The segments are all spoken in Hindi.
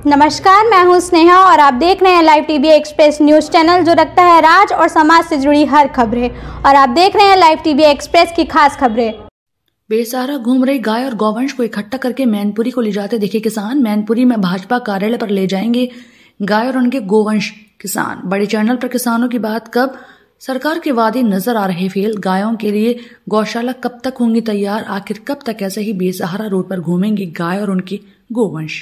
नमस्कार, मैं हूं स्नेहा और आप देख रहे हैं live TV express news channel, जो रखता है राज और समाज से जुड़ी हर खबरें। और आप देख रहे हैं लाइव टीवी एक्सप्रेस की खास खबरें। बेसहारा घूम रही गाय और गौवंश को इकट्ठा करके मैनपुरी को ले जाते दिखे किसान। मैनपुरी में भाजपा कार्यालय पर ले जाएंगे गाय और उनके गोवंश किसान। बड़े चैनल पर किसानों की बात कब, सरकार के वादे नजर आ रहे फेल। गायों के लिए गौशाला कब तक होंगी तैयार, आखिर कब तक ऐसे ही बेसहारा रोड पर घूमेंगे गाय और उनके गोवंश।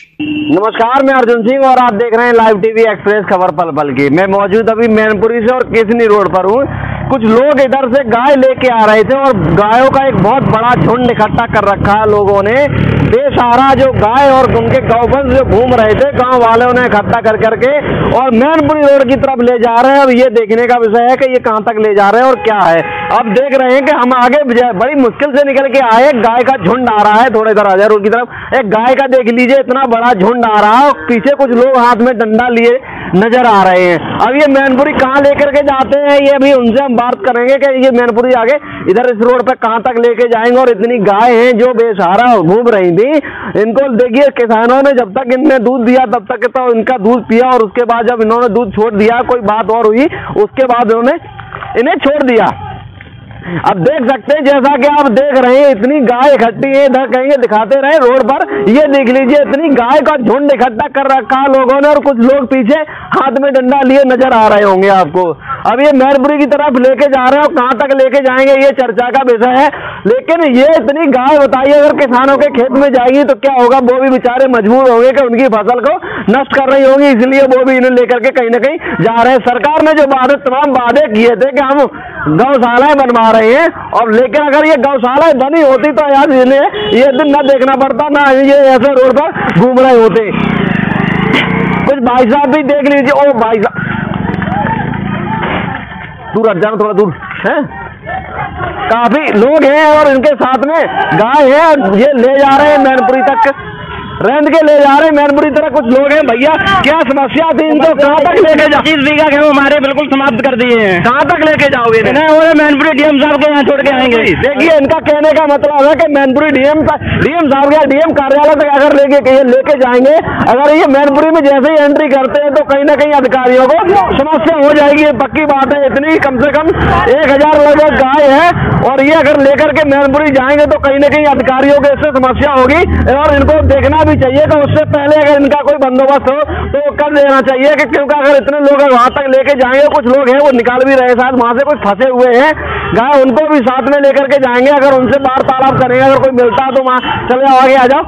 नमस्कार, मैं अर्जुन सिंह और आप देख रहे हैं लाइव टीवी एक्सप्रेस खबर पल पल की। मैं मौजूद अभी मैनपुरी से और केसनी रोड पर हूँ। कुछ लोग इधर से गाय लेके आ रहे थे और गायों का एक बहुत बड़ा झुंड इकट्ठा कर रखा है लोगों ने। बेसहारा जो गाय और उनके गौवंश जो घूम रहे थे, गांव वालों ने इकट्ठा कर करके और मैनपुरी रोड की तरफ ले जा रहे हैं। अब ये देखने का विषय है कि ये कहां तक ले जा रहे हैं और क्या है। अब देख रहे हैं कि हम आगे बड़ी मुश्किल से निकल के आए, गाय का झुंड आ रहा है थोड़े इधर आ जाए रोड की तरफ। एक गाय का देख लीजिए, इतना बड़ा झुंड आ रहा है और पीछे कुछ लोग हाथ में डंडा लिए नजर आ रहे हैं। अब ये मैनपुरी कहाँ लेकर के जाते हैं, ये भी उनसे हम बात करेंगे कि ये मैनपुरी आगे इधर इस रोड पे कहाँ तक लेके जाएंगे। और इतनी गाय हैं जो बेसहारा घूम रही थी, इनको देखिए किसानों ने जब तक इनने दूध दिया तब तक तो इनका दूध पिया और उसके बाद जब इन्होंने दूध छोड़ दिया, कोई बात और हुई, उसके बाद इन्होंने इन्हें छोड़ दिया। अब देख सकते हैं जैसा कि आप देख रहे हैं, इतनी गाय इकट्ठी है। इधर कहेंगे दिखाते रहे रोड पर, ये देख लीजिए इतनी गाय का झुंड इकट्ठा कर रखा है लोगों ने और कुछ लोग पीछे हाथ में डंडा लिए नजर आ रहे होंगे आपको। अब ये मैनपुरी की तरफ लेके जा रहे हैं और कहां तक लेके जाएंगे ये चर्चा का विषय है। लेकिन ये इतनी गाय बताइए अगर किसानों के खेत में जाएगी तो क्या होगा। वो भी बेचारे मजबूर होंगे कि उनकी फसल को नष्ट कर रही होंगी, इसलिए वो भी इन्हें लेकर के कहीं ना कहीं जा रहे हैं। सरकार ने जो तमाम वादे किए थे कि हम गौशालाएं बनवा रहे हैं, और लेकिन अगर ये गौशालाएं बनी होती तो यार इन्हें ये दिन न देखना पड़ता, ना ये ऐसे रोड पर घूम रहे होते। कुछ भाई साहब भी देख लीजिए। ओ भाई साहब दूर हट जाना, थोड़ा दूर है। काफी लोग हैं और इनके साथ में गाय है, ये ले जा रहे हैं मैनपुरी तक, रेंद के ले जा रहे हैं मैनपुरी तरह। कुछ लोग हैं, भैया क्या समस्या थी, इनको कहाँ तक लेके जाओ? 20 बीघा गेहूं हमारे बिल्कुल समाप्त कर दिए हैं। कहाँ तक लेके जाओगे? मैनपुरी डीएम साहब को यहाँ छोड़ के आएंगे। देखिए इनका कहने का मतलब है कि मैनपुरी डीएम साहब या डीएम कार्यालय तक अगर लेके जाएंगे, अगर ये मैनपुरी में जैसे ही एंट्री करते हैं तो कहीं ना कहीं अधिकारियों को समस्या हो जाएगी। ये पक्की बात है। इतनी कम से कम 1000 लगभग गाय है और ये अगर लेकर के मैनपुरी जाएंगे तो कहीं ना कहीं अधिकारियों को इससे समस्या होगी। और इनको देखना भी चाहिए कि उससे पहले अगर इनका कोई बंदोबस्त हो तो कर देना चाहिए कि क्योंकि अगर इतने लोग वहां तक लेके जाएंगे, कुछ लोग हैं वो निकाल भी रहे शायद वहां से कुछ फंसे हुए हैं गाय, उनको भी साथ में लेकर के जाएंगे। अगर उनसे वार्तालाप करेंगे, अगर कोई मिलता है तो वहां चले आगे आ जाओ,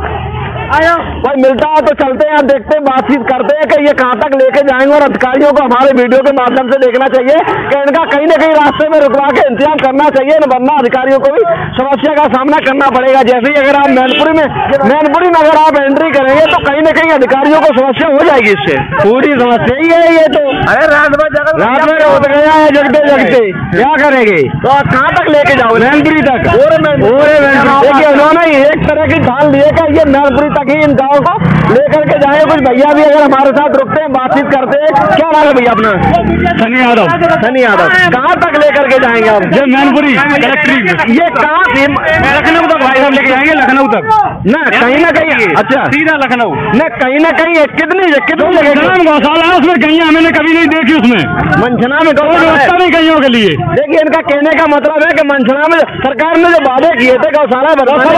कोई मिलता है तो चलते हैं, देखते हैं, बातचीत करते हैं कि ये कहां तक लेके जाएंगे। और अधिकारियों को हमारे वीडियो के माध्यम से देखना चाहिए कि इनका कहीं ना कहीं रास्ते में रुकवा के इंतजाम करना चाहिए, वरना अधिकारियों को भी समस्या का सामना करना पड़ेगा। जैसे ही अगर आप मैनपुरी में अगर आप एंट्री करेंगे तो कहीं ना कहीं अधिकारियों को समस्या हो जाएगी। इससे पूरी समस्या ही है ये तो। अरे रात में रोड गया है जगते जगते, क्या करेंगे? तो कहाँ तक लेके जाओ? मैनपुरी तक। देखिए उन्होंने एक तरह की ठान लिए कि ये मैनपुरी तक ही इन गाँव को लेकर के जाए। कुछ भैया भी अगर हमारे साथ रुकते हैं, बातचीत करते हैं। क्या नाम है भैया अपना? सनी यादव। कहाँ तक लेकर के जाएंगे आप? जब मैनपुरी ये कहाँ से? लखनऊ तक भाई साहब लेके जाएंगे, लखनऊ तक ना कहीं ना कहीं। अच्छा सीधा लखनऊ न कहीं ना कहीं। कितनी जगह गौशाला है उसमें गैया मैंने कभी नहीं देखी, उसमें मंचना में व्यवस्था नहीं गैयों के लिए। देखिए इनका कहने का मतलब है कि मंचना में सरकार ने जो वादे किए थे गौशाला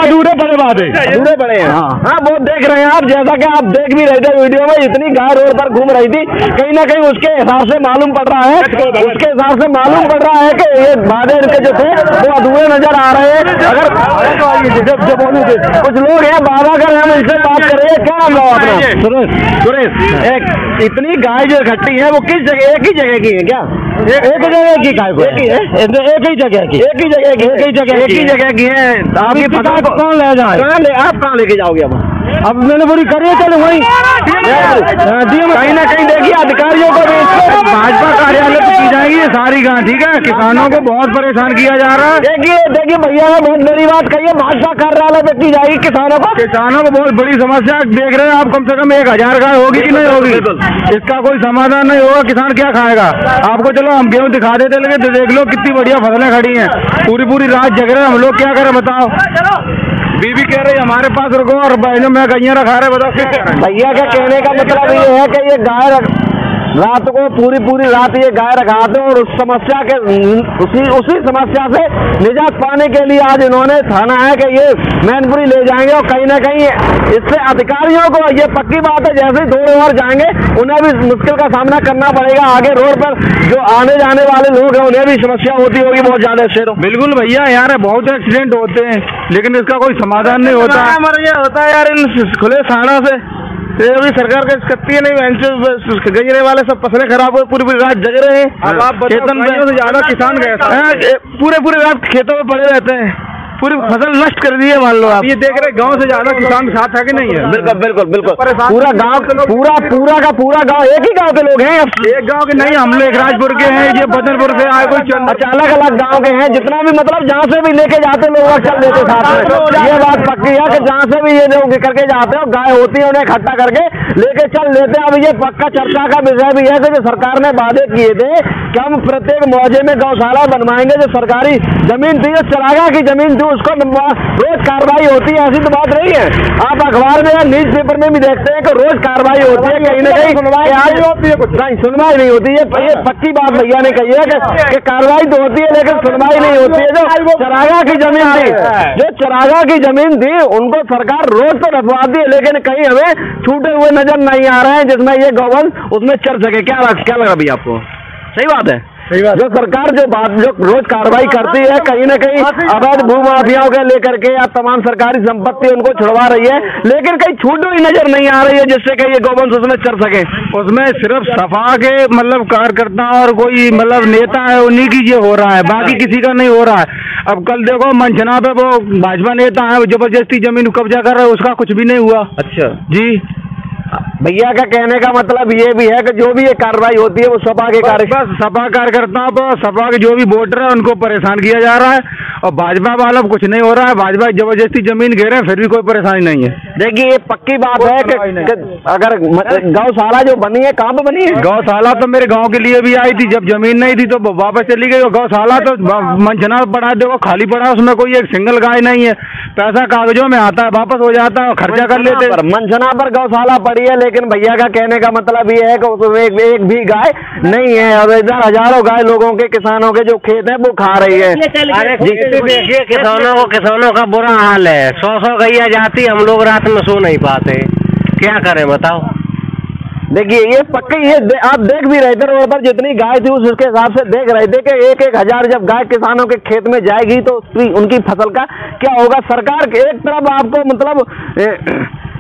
अधूरे पड़े हैं। हाँ वो देख रहे हैं आप, जैसा कि आप देख भी रहे थे वीडियो में, इतनी गाय रोड पर घूम रही थी। कहीं ना कहीं उसके हिसाब से मालूम पड़ रहा है कि ये वादे इनके जो थे वो अधूरे नजर आ रहे हैं। अगर कुछ लोग हैं बाबा कर, हम इनसे बात करेंगे। क्या नाम है अपना? सुरेश। एक इतनी गाय जो इकट्ठी है वो किस जगह? एक ही जगह की है क्या? एक जगह की गाय को? एक ही जगह की है। आपकी फसल को कौन ले जाए? आप कहाँ लेके जाओगे? अब मैंने पूरी करिए, चलो वही कहीं ना कहीं देखिए अधिकारियों को भी भाजपा कार्यालय पे की जाएगी ये सारी गाय। ठीक है, किसानों को बहुत परेशान किया जा रहा है। देखिए भैया ने बहुत बड़ी बात कही है, भाजपा कार्यालय पे की जाएगी किसानों को बहुत बड़ी समस्या देख रहे हैं आप। कम से कम 1000 गाय होगी कि नहीं होगी, इसका कोई समाधान नहीं होगा। किसान क्या खाएगा? आपको चलो हम गेहूँ दिखा देते, लेकिन देख लो कितनी बढ़िया फसलें खड़ी हैं, पूरी रात जग रहे हैं हम लोग, क्या करें बताओ। बीबी कह रही हमारे पास रुको और बहनों में गैया रखा रहे, बताओ। भैया का कहने का मतलब ये है कि ये गाय रात को पूरी रात ये गाय रखाते हैं और उस समस्या के उसी समस्या से निजात पाने के लिए आज इन्होंने ठाना है कि ये मैनपुरी ले जाएंगे और कहीं ना कहीं इससे अधिकारियों को ये पक्की बात है जैसे थोड़े और जाएंगे उन्हें भी मुश्किल का सामना करना पड़ेगा। आगे रोड पर जो आने जाने वाले लोग हैं उन्हें भी समस्या होती होगी बहुत ज्यादा शेरों। बिल्कुल भैया, यार बहुत एक्सीडेंट होते हैं लेकिन इसका कोई समाधान नहीं होता है। हमारा ये होता है यार इन खुले साड़ा से अभी सरकार का करती है नहीं, गजरे वाले सब फसलें खराब हो पूरी रात जग रहे हैं। अब आप खेतन से ज्यादा किसान गए पूरे रात खेतों में पड़े रहते हैं, पूरी फसल नष्ट कर दी है। मान लो आप ये देख रहे गांव से ज्यादा किसान साथ है कि नहीं है? बिल्कुल पूरा गांव का पूरा गांव एक ही गांव के लोग हैं। एक गांव के नहीं, हम लोग राजपुर के हैं, ये बदनपुर से आए, कोई अलग अलग गांव के हैं। जितना भी मतलब जहाँ से भी लेके जाते लोग चल देते साथ में। ये बात पक्की है कि जहाँ से भी ये लोग करके जाते हैं गाय होती है उन्हें इकट्ठा करके लेके चल लेते हैं। अब ये पक्का चर्चा का विषय भी है कि जो सरकार ने वादे किए थे कि हम प्रत्येक मुआवजे में गौशाला बनवाएंगे, जो सरकारी जमीन थी, जो चरागाह की जमीन थी उसको रोज कार्रवाई होती है, ऐसी तो बात नहीं है। आप अखबार में या न्यूज पेपर में भी देखते हैं कि रोज कार्रवाई होती है, कहीं ना कहीं सुनवाई नहीं होती है। ये पक्की बात भैया ने कही है कि कार्रवाई तो होती है लेकिन सुनवाई नहीं होती है। जो चरागाह की जमीन थी उनको सरकार रोज तो रखवाती है लेकिन कहीं हमें छूटे हुए नजर नहीं आ रहे हैं जिसमें ये गौवंश उसमें चढ़ सके। क्या लगा भैया आपको? सही बात है। जो सरकार जो रोज कार्रवाई करती है कहीं ना कहीं अवैध भूमाफियाओं के लेकर के या तमाम सरकारी संपत्ति उनको छुड़वा रही है लेकिन कहीं छूट हुई नजर नहीं आ रही है जिससे कि ये गौवंश उसमें चढ़ सके। उसमें सिर्फ सपा के मतलब कार्यकर्ता और कोई मतलब नेता है उन्हीं की ये हो रहा है, बाकी किसी का नहीं हो रहा है। अब कल देखो मंचना पे वो भाजपा नेता है जबरदस्ती जमीन कब्जा कर रहा है, उसका कुछ भी नहीं हुआ। अच्छा जी, भैया का कहने का मतलब ये भी है कि जो भी ये कार्रवाई होती है वो सपा के सपा कार्यकर्ताओं पर सपा के जो भी वोटर है उनको परेशान किया जा रहा है और भाजपा वालों को कुछ नहीं हो रहा है। भाजपा जबरदस्ती जमीन घेरे फिर भी कोई परेशानी नहीं है। देखिए ये पक्की बात है कि अगर गौशाला जो बनी है कहाँ पे बनी है? गौशाला तो मेरे गाँव के लिए भी आई थी, जब जमीन नहीं थी तो वापस चली गई। गौशाला तो मंचना पड़ा देखो खाली पड़ा, उसमें कोई एक सिंगल गाय नहीं है, पैसा कागजों में आता है वापस हो जाता है, खर्चा कर लेते हैं। मंचना पर गौशाला पड़ी है लेकिन भैया का कहने का मतलब ये है कि उसमें एक भी गाय नहीं है। अब इधर हजारों गाय लोगों के किसानों के जो खेत हैं वो खा रही है। देखिए किसानों का बुरा हाल है, 100 गैया जाती, हम लोग रात में सो नहीं पाते, क्या करें बताओ। देखिए ये पक्की ये आप देख भी रहे थे रोड पर जितनी गाय थी उसके हिसाब से देख रहे थे कि एक हजार जब गाय किसानों के खेत में जाएगी तो उनकी फसल का क्या होगा। सरकार एक तरफ आपको मतलब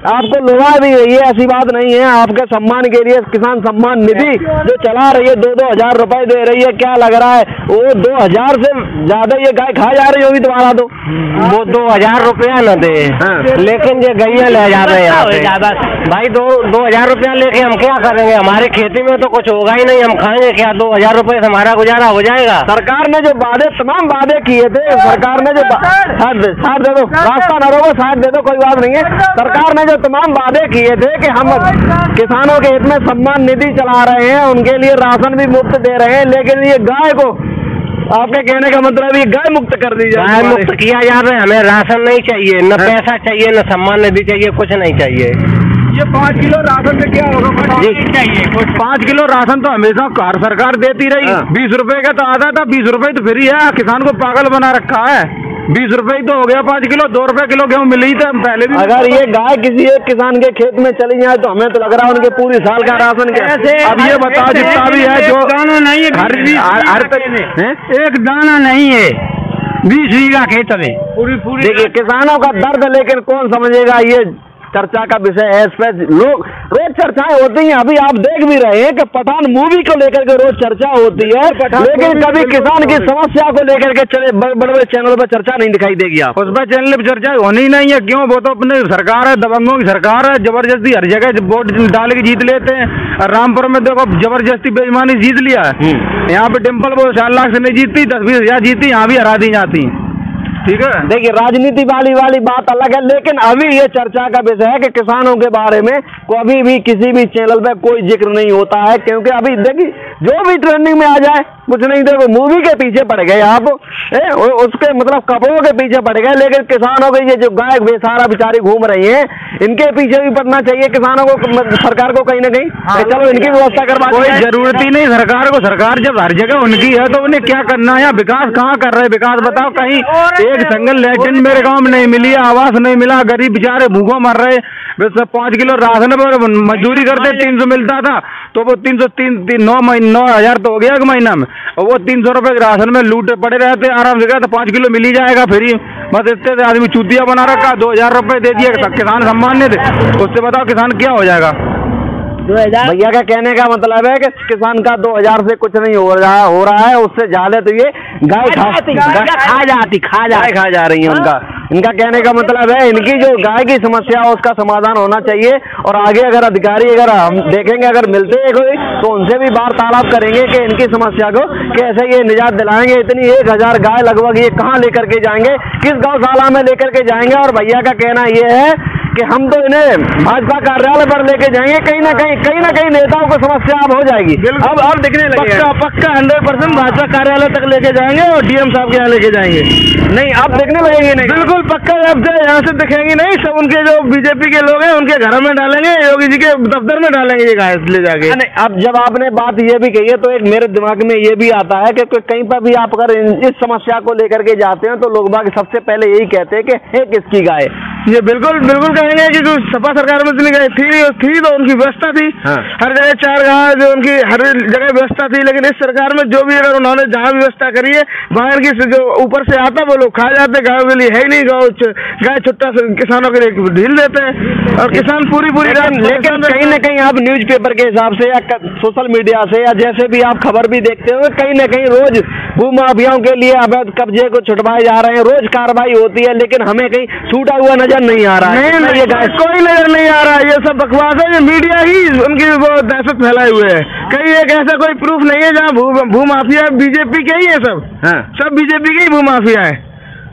आपको लुभा भी रही है, ऐसी बात नहीं है। आपके सम्मान के लिए किसान सम्मान निधि जो चला रही है 2-2 हजार रुपए दे रही है। क्या लग रहा है वो 2000 से ज्यादा ये गाय खा जा रही होगी तुम्हारा तो वो 2000 रुपया न दे। हाँ। लेकिन ये गैया ले जा रहे हैं ज्यादा भाई 2000 रुपया लेके हम क्या करेंगे? हमारी खेती में तो कुछ होगा ही नहीं, हम खाएंगे क्या? 2000 रुपए से हमारा गुजारा हो जाएगा? सरकार ने जो तमाम वादे किए थे, सरकार ने जो साथ दे दो, रास्ता न रोको, साथ दे दो, कोई बात नहीं है। सरकार ने जो तमाम वादे किए थे कि हम किसानों के हित में सम्मान निधि चला रहे हैं, उनके लिए राशन भी मुफ्त दे रहे हैं, लेकिन ये गाय को आपके कहने का मतलब ये गाय मुक्त कर दी जाए, गाय मुक्त किया जा रहा है। हमें राशन नहीं चाहिए, न पैसा चाहिए, न सम्मान निधि चाहिए, कुछ नहीं चाहिए। ये 5 किलो राशन से क्या होगा? चाहिए 5 किलो राशन तो हमेशा सरकार देती रही। 20 रुपए का तो आता था, 20 रुपए तो फ्री है। किसान को पागल बना रखा है। 20 रुपए तो हो गया 5 किलो, 2 रुपए किलो गेहूँ मिली थी पहले भी। अगर ये गाय किसी एक किसान के खेत में चली जाए तो हमें तो लग रहा है उनके पूरी साल का राशन कैसे। अब ये बताओ जितना भी है जो दाना नहीं है, एक दाना नहीं है 20 बीघा खेत में पूरी। देखिए किसानों का दर्द लेकिन कौन समझेगा, ये चर्चा का विषय है। इस पर लोग रोज चर्चाएं होती हैं। अभी आप देख भी रहे हैं कि पठान मूवी को लेकर के रोज चर्चा होती है, लेकिन कभी किसान की समस्या को लेकर के चले बड़े बड़े चैनल पर चर्चा नहीं दिखाई देगी। आप उस पर चैनल पर चर्चा होनी नहीं है। क्यों? वो तो अपनी सरकार है, दबंगों की सरकार है, जबरदस्ती हर जगह वोट डाल के जीत लेते हैं। रामपुर में देखो जबरदस्ती बेईमानी जीत लिया है। यहाँ पे डिम्पल वो 4 लाख से नहीं जीतती, 10-20 हजार जीती, यहाँ भी हरा दी जाती है। ठीक है। देखिए राजनीति वाली बात अलग है, लेकिन अभी ये चर्चा का विषय है कि किसानों के बारे में कभी भी किसी भी चैनल पे कोई जिक्र नहीं होता है, क्योंकि अभी देखिए जो भी ट्रेंडिंग में आ जाए कुछ नहीं, देखो मूवी के पीछे पड़ गए आप, उसके मतलब कपड़ों के पीछे पड़ गए, लेकिन किसानों के ये जो गाय बेसहारा बेचारी घूम रही हैं इनके पीछे भी पड़ना चाहिए किसानों को, सरकार को कहीं ना कहीं चलो इनकी व्यवस्था करवा। कोई जरूरत ही नहीं सरकार को, सरकार जब हर जगह उनकी है तो उन्हें क्या करना है, विकास कहाँ कर रहे हैं, विकास बताओ। कहीं एक सिंगल लैट्रिन मेरे गाँव में नहीं मिली, आवास नहीं मिला, गरीब बेचारे भूखों मर रहे। 5 किलो राशन पर मजदूरी करते 300 मिलता था, तो वो 9,000 तो हो गया एक महीना में, और वो 300 रुपए के राशन में लूटे पड़े रहते आराम से, तो 5 किलो मिल ही जाएगा फ्री। बस इतने से आदमी चूतिया बना रखा, 2,000 रुपए दे दिए किसान सम्मान ने थे, उससे बताओ किसान क्या हो जाएगा। भैया का कहने का मतलब है कि किसान का 2000 से कुछ नहीं हो रहा है, उससे ज्यादा तो ये गाय खा जा रही है उनका। इनका कहने का मतलब है इनकी जो गाय की समस्या है उसका समाधान होना चाहिए, और आगे अगर अधिकारी अगर हम देखेंगे अगर मिलते हैं कोई तो उनसे भी वार्तालाप करेंगे कि इनकी समस्या को कैसे ये निजात दिलाएंगे। इतनी 1000 गाय लगभग ये कहाँ लेकर के जाएंगे, किस गौशाला में लेकर के जाएंगे। और भैया का कहना ये है कि हम तो इन्हें भाजपा कार्यालय पर लेके जाएंगे, कहीं ना कहीं नेताओं को समस्या अब हो जाएगी, अब दिखने लगे पक्का 100% भाजपा कार्यालय तक लेके जाएंगे और डीएम साहब के यहाँ लेके जाएंगे। नहीं अब दिखने लगेंगे, नहीं बिल्कुल पक्का, अब यहाँ से दिखेंगी नहीं, सब उनके जो बीजेपी के लोग हैं उनके घर में डालेंगे, योगी जी के दफ्तर में डालेंगे ये गाय ले जाके। अब जब आपने बात ये भी कही है तो एक मेरे दिमाग में ये भी आता है कि कहीं पर भी आप अगर इस समस्या को लेकर के जाते हैं तो लोग बाग सबसे पहले यही कहते हैं कि है किसकी गाय। ये बिल्कुल कहेंगे कि जो सपा सरकार में इतनी गाय थी तो उनकी व्यवस्था थी, हर जगह 4 गाय जो उनकी हर जगह व्यवस्था थी, लेकिन इस सरकार में जो भी अगर उन्होंने जहाँ व्यवस्था करी है बाहर की जो ऊपर से आता वो लोग खा जाते, गायों के लिए है ही नहीं, गाय छुट्टा किसानों के लिए ढील देते हैं और किसान पूरी लेकिन कहीं ना कहीं आप न्यूज़पेपर के हिसाब से या सोशल मीडिया से या जैसे भी आप खबर भी देखते हो कहीं ना कहीं रोज भूमाफियाओं के लिए अवैध कब्जे को छुटवाए जा रहे हैं, रोज कार्रवाई होती है, लेकिन हमें कहीं छूटा हुआ नजर नहीं आ रहा है। नहीं कोई नजर नहीं आ रहा है, ये सब बकवास है, ये मीडिया ही उनकी वो दहशत फैलाए हुए है। कहीं एक ऐसा कोई प्रूफ नहीं है जहाँ भूमाफिया बीजेपी के ही है, सब बीजेपी के ही भूमाफिया है,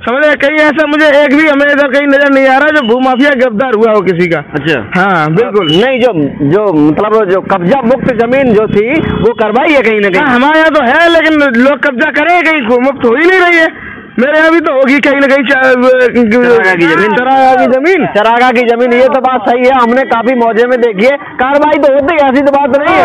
समझे। कहीं ऐसा मुझे एक भी हमें इधर कहीं नजर नहीं आ रहा जो भूमाफिया गिरफ्तार हुआ हो किसी का। अच्छा हाँ बिल्कुल नहीं, जो मतलब जो कब्जा मुक्त जमीन जो थी वो करवाई है कहीं ना कहीं। हमारे यहाँ तो है, लेकिन लोग कब्जा करें, कहीं मुक्त हो ही नहीं रही है। मेरे यहाँ भी तो होगी कहीं ना कहीं चरागा की जमीन, ये तो बात सही है, हमने काफी मौजे में देखी है, कार्रवाई तो होती है, ऐसी तो बात नहीं है,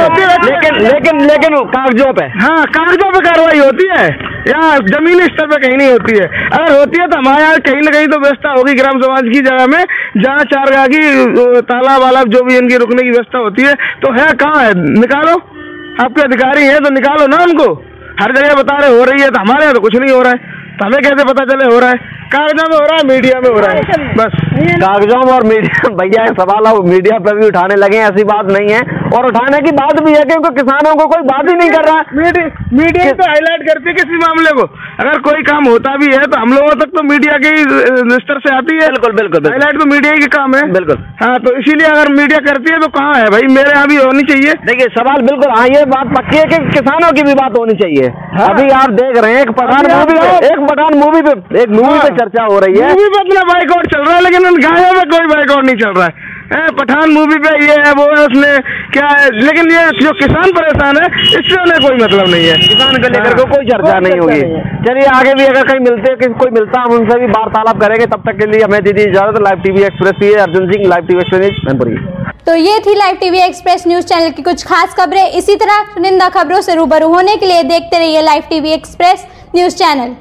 लेकिन कागजों पे, हाँ कागजों पे कार्रवाई होती है, यहाँ जमीनी स्तर पे कहीं नहीं होती है। अगर होती है तो हमारे यहाँ कहीं ना कहीं तो व्यवस्था होगी ग्राम समाज की जगह में, जहाँ चारगाह की तालाब वालाब जो भी इनकी रुकने की व्यवस्था होती है, तो है कहाँ है, निकालो, आपके अधिकारी है तो निकालो ना उनको। हर जगह बता रहे हो रही है, तो हमारे यहाँ तो कुछ नहीं हो रहा है, तो हमें कैसे पता चले हो रहा है? कागजों में हो रहा है, मीडिया में हो रहा है, बस कागजों में और मीडिया। भैया सवाल अब मीडिया पर भी उठाने लगे, ऐसी बात नहीं है, और उठाने की बात भी है क्योंकि किसानों को कोई बात ही नहीं कर रहा है। मीडिया तो हाईलाइट करती है किसी मामले को, अगर कोई काम होता भी है तो हम लोगों तक तो मीडिया के स्तर से आती है। बिल्कुल हाईलाइट तो मीडिया ही काम है। बिल्कुल हाँ, तो इसीलिए अगर मीडिया करती है तो कहाँ है भाई, मेरे यहाँ भी होनी चाहिए। देखिए सवाल बिल्कुल हाँ, ये बात पक्की है कि किसानों की भी बात होनी चाहिए। अभी आप देख रहे हैं एक पठान मूवी पे चर्चा हो रही है, मूवी पे अपना बाइकआउट चल रहा है, लेकिन उन गायों में कोई बाइकआउट नहीं चल रहा है। पठान मूवी पे ये है वो है, उसने क्या है, लेकिन ये जो किसान परेशान है इससे उन्हें कोई मतलब नहीं है, किसान को लेकर के कोई चर्चा नहीं होगी। चलिए आगे भी अगर कहीं मिलते कोई मिलता हम उनसे भी वार्तालाप करेंगे, तब तक के लिए हमें दीदी इजाजत। लाइव टीवी एक्सप्रेस की Arjun Singh, live TV express Mainpuri. तो ये थी live TV express news channel की कुछ खास खबरें। इसी तरह चुनिंदा खबरों से रूबरू होने के लिए देखते रहिए live TV express news channel.